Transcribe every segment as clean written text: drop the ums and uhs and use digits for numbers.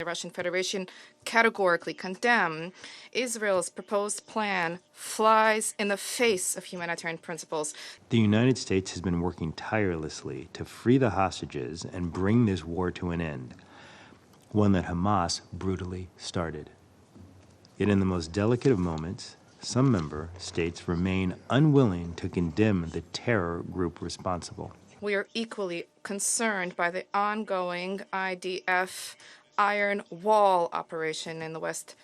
Russian Federation categorically condemn. Israel's proposed plan flies in the face of humanitarian principles. The United States has been working tirelessly to free the hostages and bring this war to an end, one that Hamas brutally started. Yet in the most delicate of moments, some member states remain unwilling to condemn the terror group responsible. We are equally concerned by the ongoing IDF Iron Wall operation in the West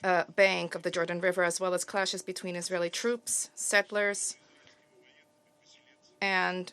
Bank of the Jordan River, as well as clashes between Israeli troops, settlers, and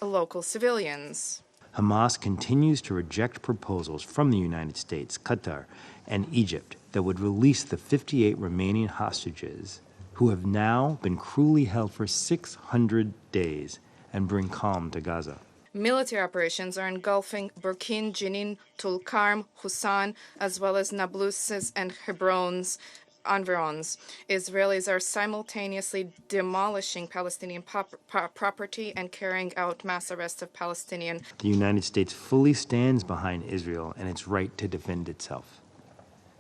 local civilians. Hamas continues to reject proposals from the United States, Qatar, and Egypt that would release the 58 remaining hostages who have now been cruelly held for 600 days and bring calm to Gaza. Military operations are engulfing Burkin, Jenin, Tulkarm, Husan, as well as Nablus's and Hebron's environs. Israelis are simultaneously demolishing Palestinian property and carrying out mass arrests of Palestinian. The United States fully stands behind Israel and its right to defend itself.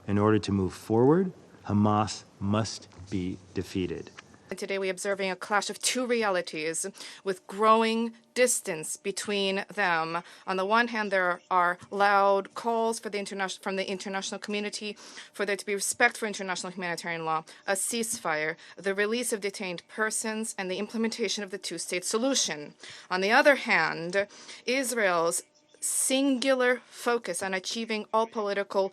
In order to move forward, Hamas must be defeated. Today we're observing a clash of two realities with growing distance between them. On the one hand, there are loud calls from the international community for there to be respect for international humanitarian law, a ceasefire, the release of detained persons, and the implementation of the two-state solution. On the other hand, Israel's singular focus on achieving all political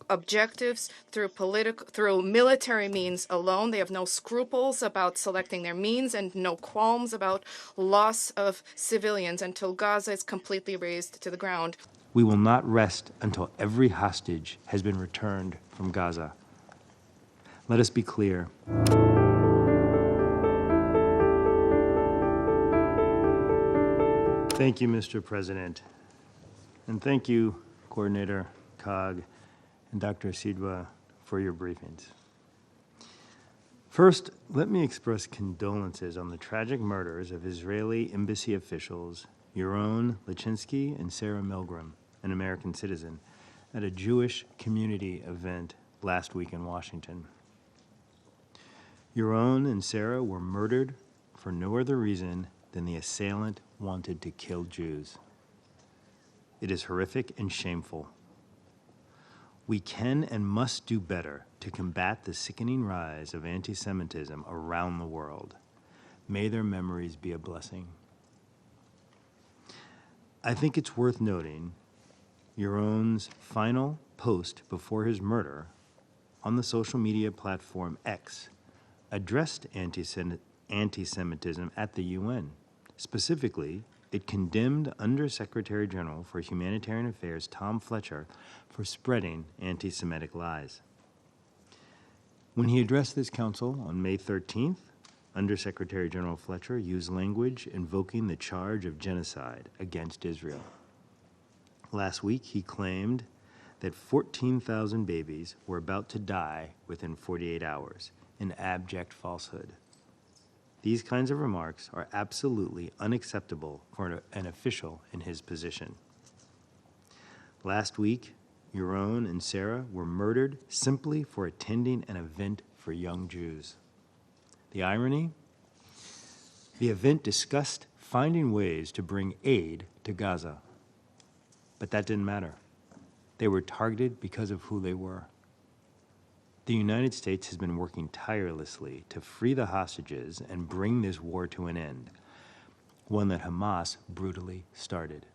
objectives through military means alone. They have no scruples about selecting their means and no qualms about loss of civilians until Gaza is completely razed to the ground. We will not rest until every hostage has been returned from Gaza. Let us be clear. Thank you, Mr. President. And thank you, Coordinator COG and Dr. Sidwa, for your briefings. First, let me express condolences on the tragic murders of Israeli embassy officials Yaron Lachinsky and Sarah Milgram, an American citizen, at a Jewish community event last week in Washington. Yaron and Sarah were murdered for no other reason than the assailant wanted to kill Jews. It is horrific and shameful. We can and must do better to combat the sickening rise of anti-Semitism around the world. May their memories be a blessing. I think it's worth noting Yaron's final post before his murder on the social media platform X addressed anti-Semitism at the UN. Specifically, it condemned Under-Secretary General for Humanitarian Affairs Tom Fletcher for spreading anti-Semitic lies. When he addressed this council on May 13th, Under-Secretary General Fletcher used language invoking the charge of genocide against Israel. Last week, he claimed that 14,000 babies were about to die within 48 hours, an abject falsehood. These kinds of remarks are absolutely unacceptable for an official in his position. Last week, Yaron and Sarah were murdered simply for attending an event for young Jews. The irony? The event discussed finding ways to bring aid to Gaza. But that didn't matter. They were targeted because of who they were. The United States has been working tirelessly to free the hostages and bring this war to an end, one that Hamas brutally started.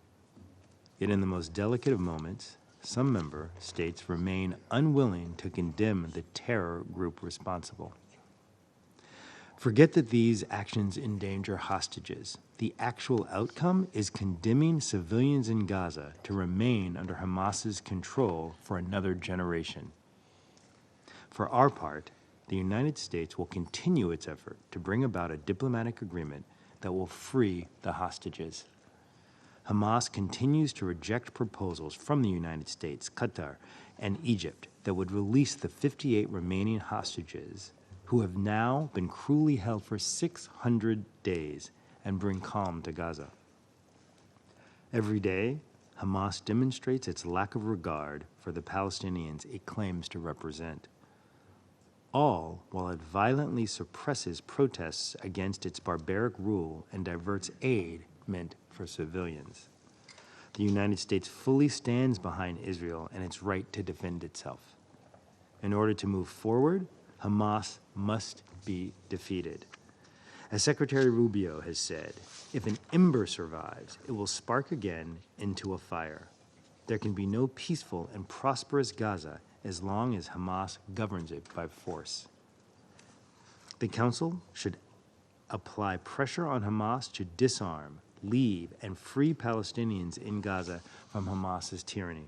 Yet in the most delicate of moments, some member states remain unwilling to condemn the terror group responsible. Forget that these actions endanger hostages. The actual outcome is condemning civilians in Gaza to remain under Hamas's control for another generation. For our part, the United States will continue its effort to bring about a diplomatic agreement that will free the hostages. Hamas continues to reject proposals from the United States, Qatar, and Egypt that would release the 58 remaining hostages who have now been cruelly held for 600 days and bring calm to Gaza. Every day, Hamas demonstrates its lack of regard for the Palestinians it claims to represent, all while it violently suppresses protests against its barbaric rule and diverts aid meant for civilians. The United States fully stands behind Israel and its right to defend itself. In order to move forward, Hamas must be defeated. As Secretary Rubio has said, if an ember survives, it will spark again into a fire. There can be no peaceful and prosperous Gaza as long as Hamas governs it by force. The Council should apply pressure on Hamas to disarm, leave, and free Palestinians in Gaza from Hamas's tyranny.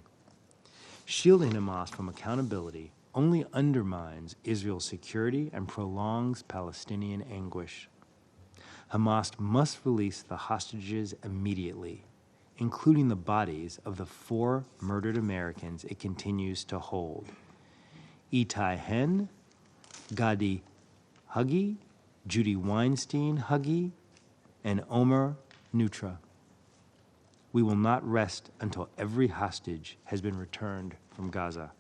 Shielding Hamas from accountability only undermines Israel's security and prolongs Palestinian anguish. Hamas must release the hostages immediately, including the bodies of the 4 murdered Americans it continues to hold: Itai Hen, Gadi Huggy, Judy Weinstein Huggy, and Omer Nutra. We will not rest until every hostage has been returned from Gaza.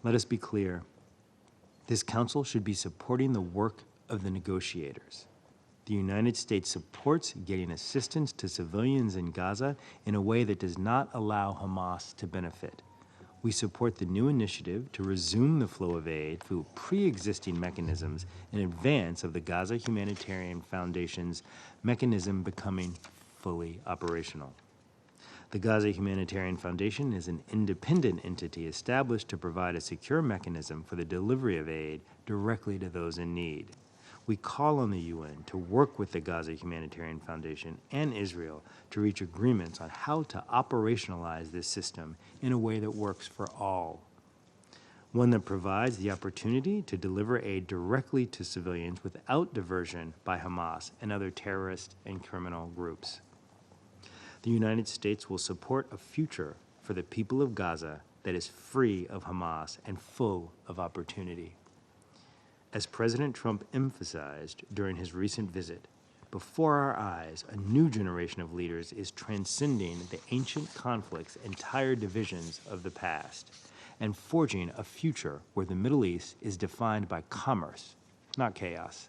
Let us be clear. This council should be supporting the work of the negotiators. The United States supports getting assistance to civilians in Gaza in a way that does not allow Hamas to benefit. We support the new initiative to resume the flow of aid through pre-existing mechanisms in advance of the Gaza Humanitarian Foundation's mechanism becoming fully operational. The Gaza Humanitarian Foundation is an independent entity established to provide a secure mechanism for the delivery of aid directly to those in need. We call on the UN to work with the Gaza Humanitarian Foundation and Israel to reach agreements on how to operationalize this system in a way that works for all. One that provides the opportunity to deliver aid directly to civilians without diversion by Hamas and other terrorist and criminal groups. The United States will support a future for the people of Gaza that is free of Hamas and full of opportunity. As President Trump emphasized during his recent visit, before our eyes, a new generation of leaders is transcending the ancient conflicts and tired divisions of the past and forging a future where the Middle East is defined by commerce, not chaos,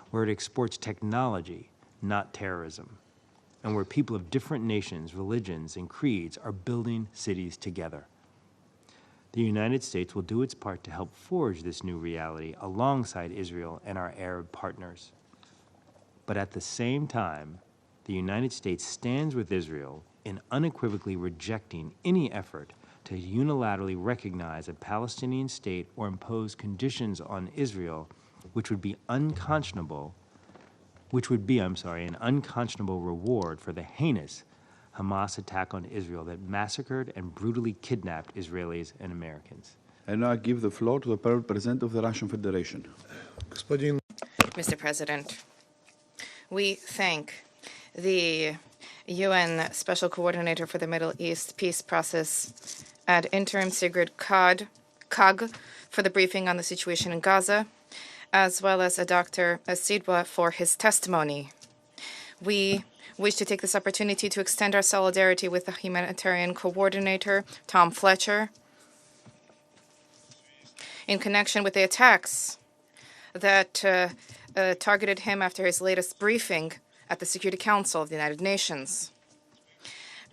where it exports technology, not terrorism, and where people of different nations, religions, and creeds are building cities together. The United States will do its part to help forge this new reality alongside Israel and our Arab partners. But at the same time, the United States stands with Israel in unequivocally rejecting any effort to unilaterally recognize a Palestinian state or impose conditions on Israel which would be an unconscionable reward for the heinous Hamas attack on Israel that massacred and brutally kidnapped Israelis and Americans. And now I give the floor to the President of the Russian Federation. Mr. President, we thank the UN Special Coordinator for the Middle East Peace Process ad interim Sigrid Kaag for the briefing on the situation in Gaza, as well as Dr. Sidwa for his testimony. We wish to take this opportunity to extend our solidarity with the humanitarian coordinator, Tom Fletcher, in connection with the attacks that targeted him after his latest briefing at the Security Council of the United Nations.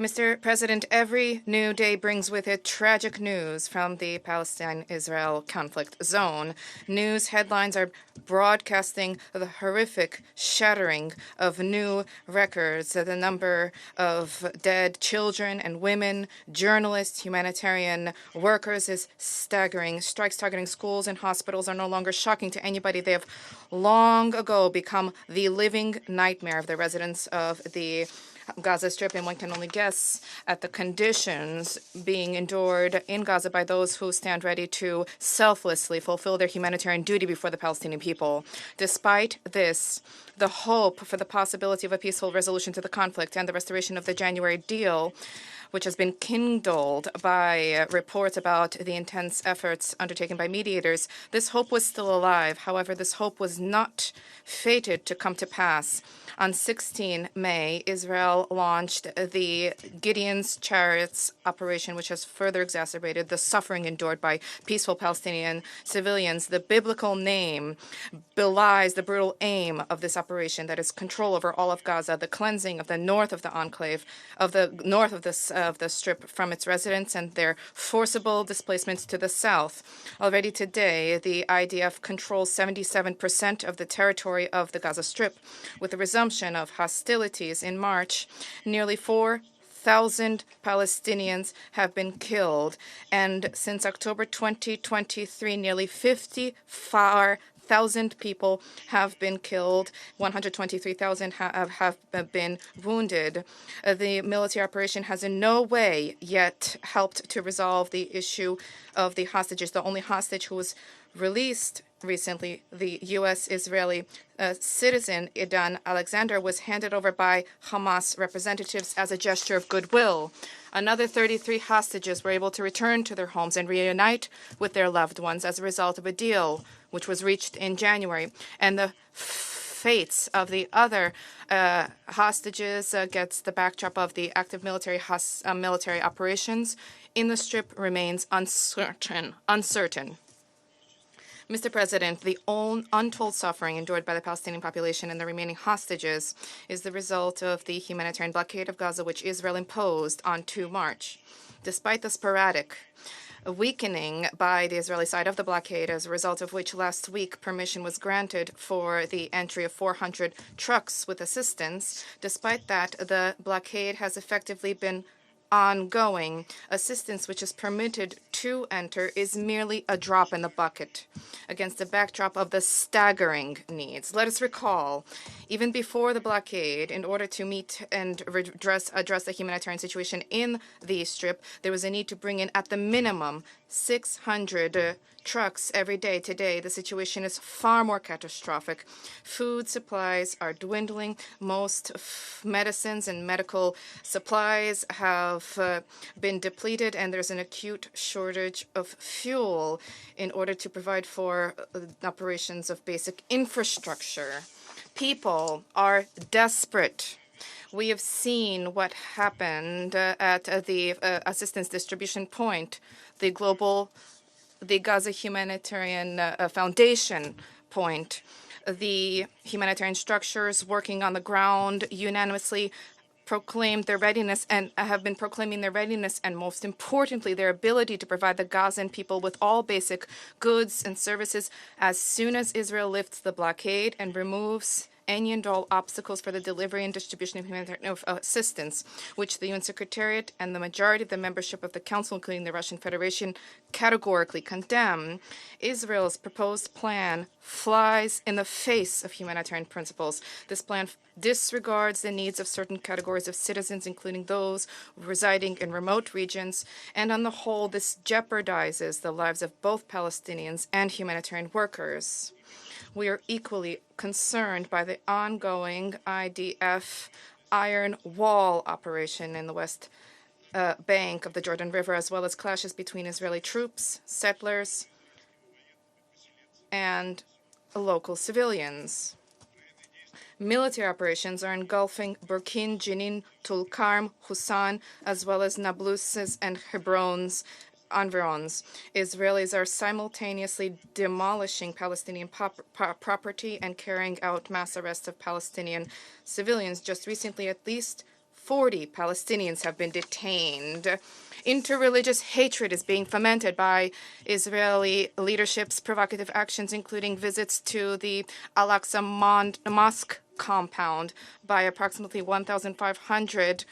Mr. President, every new day brings with it tragic news from the Palestine-Israel conflict zone. News headlines are broadcasting the horrific shattering of new records. The number of dead children and women, journalists, humanitarian workers is staggering. Strikes targeting schools and hospitals are no longer shocking to anybody. They have long ago become the living nightmare of the residents of the Gaza Strip, and one can only guess at the conditions being endured in Gaza by those who stand ready to selflessly fulfill their humanitarian duty before the Palestinian people. Despite this, the hope for the possibility of a peaceful resolution to the conflict and the restoration of the January deal which has been kindled by reports about the intense efforts undertaken by mediators, this hope was still alive. However, this hope was not fated to come to pass. On 16 May, Israel launched the Gideon's Chariots operation, which has further exacerbated the suffering endured by peaceful Palestinian civilians. The biblical name belies the brutal aim of this operation, that is control over all of Gaza, the cleansing of the north of the enclave, of the north of the strip from its residents, and their forcible displacements to the south. Already today, the IDF controls 77% of the territory of the Gaza Strip. With the resumption of hostilities in March, nearly 4,000 Palestinians have been killed, and since October 2023, nearly 54,000 people have been killed, 123,000 have been wounded. The military operation has in no way yet helped to resolve the issue of the hostages. The only hostage who was released recently, the U.S.-Israeli citizen Idan Alexander, was handed over by Hamas representatives as a gesture of goodwill. Another 33 hostages were able to return to their homes and reunite with their loved ones as a result of a deal which was reached in January. And the fates of the other hostages against the backdrop of the active military operations in the Strip remains uncertain. Mr. President, the untold suffering endured by the Palestinian population and the remaining hostages is the result of the humanitarian blockade of Gaza, which Israel imposed on 2 March. Despite the sporadic weakening by the Israeli side of the blockade, as a result of which last week permission was granted for the entry of 400 trucks with assistance, despite that, the blockade has effectively been ongoing. Assistance which is permitted to enter is merely a drop in the bucket against the backdrop of the staggering needs. Let us recall, even before the blockade, in order to meet and address the humanitarian situation in the Strip, there was a need to bring in, at the minimum, 600 trucks every day. Today, the situation is far more catastrophic. Food supplies are dwindling. Most medicines and medical supplies have been depleted, and there's an acute shortage of fuel in order to provide for operations of basic infrastructure. People are desperate. We have seen what happened at the assistance distribution point, the Gaza Humanitarian Foundation point. The humanitarian structures working on the ground unanimously proclaimed their readiness and have been proclaiming their readiness and, most importantly, their ability to provide the Gazan people with all basic goods and services as soon as Israel lifts the blockade and removes any and all obstacles for the delivery and distribution of humanitarian assistance, which the UN Secretariat and the majority of the membership of the Council, including the Russian Federation, categorically condemn. Israel's proposed plan flies in the face of humanitarian principles. This plan disregards the needs of certain categories of citizens, including those residing in remote regions, and on the whole, this jeopardizes the lives of both Palestinians and humanitarian workers. We are equally concerned by the ongoing IDF Iron Wall operation in the West Bank of the Jordan River, as well as clashes between Israeli troops, settlers, and local civilians. Military operations are engulfing Burkin, Jenin, Tulkarm, Husan, as well as Nablus's and Hebron's environs. Israelis are simultaneously demolishing Palestinian property and carrying out mass arrests of Palestinian civilians. Just recently, at least 40 Palestinians have been detained. Interreligious hatred is being fomented by Israeli leadership's provocative actions, including visits to the Al-Aqsa Mosque compound by approximately 1,500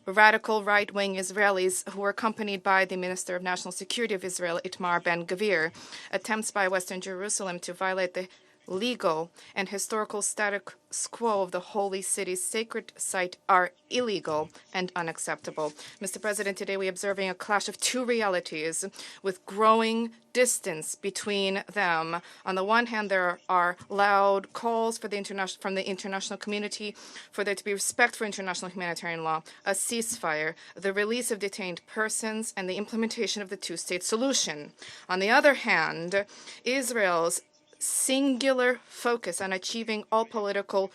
radical right-wing Israelis who were accompanied by the Minister of National Security of Israel, Itamar Ben-Gvir. Attempts by Western Jerusalem to violate the legal, and historical status quo of the holy city's sacred site are illegal and unacceptable. Mr. President, today we are observing a clash of two realities with growing distance between them. On the one hand, there are loud calls from the international community for there to be respect for international humanitarian law, a ceasefire, the release of detained persons, and the implementation of the two-state solution. On the other hand, Israel's singular focus on achieving all political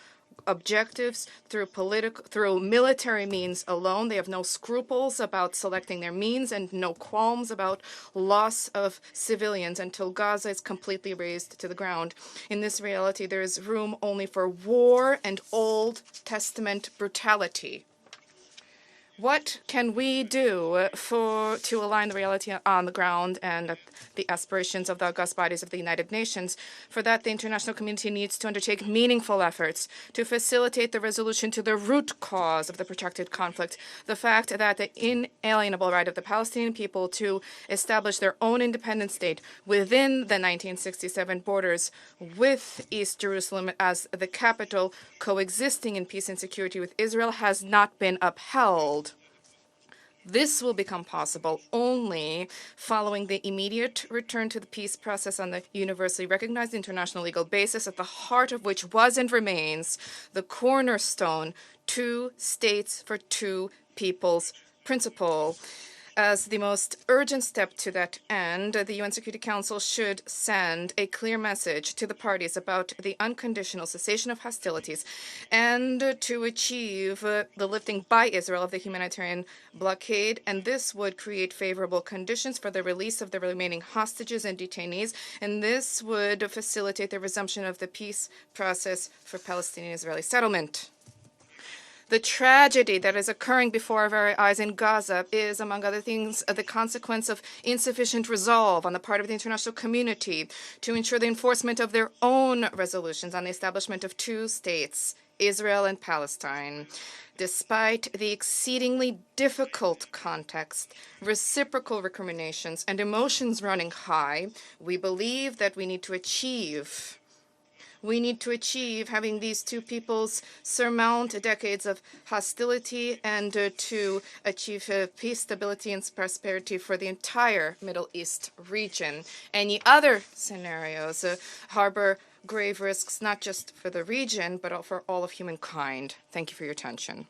objectives through military means alone. They have no scruples about selecting their means and no qualms about loss of civilians until Gaza is completely razed to the ground. In this reality, there is room only for war and Old Testament brutality. What can we do to align the reality on the ground and the aspirations of the august bodies of the United Nations? For that, the international community needs to undertake meaningful efforts to facilitate the resolution to the root cause of the protracted conflict, the fact that the inalienable right of the Palestinian people to establish their own independent state within the 1967 borders with East Jerusalem as the capital, coexisting in peace and security with Israel, has not been upheld. This will become possible only following the immediate return to the peace process on the universally recognized international legal basis, at the heart of which was and remains the cornerstone two states for two peoples principle. As the most urgent step to that end, the UN Security Council should send a clear message to the parties about the unconditional cessation of hostilities and to achieve the lifting by Israel of the humanitarian blockade. And this would create favorable conditions for the release of the remaining hostages and detainees. And this would facilitate the resumption of the peace process for Palestinian-Israeli settlement. The tragedy that is occurring before our very eyes in Gaza is, among other things, the consequence of insufficient resolve on the part of the international community to ensure the enforcement of their own resolutions on the establishment of two states, Israel and Palestine. Despite the exceedingly difficult context, reciprocal recriminations, and emotions running high, we believe that we need to achieve having these two peoples surmount decades of hostility and to achieve peace, stability, and prosperity for the entire Middle East region. Any other scenarios harbor grave risks, not just for the region, but for all of humankind. Thank you for your attention.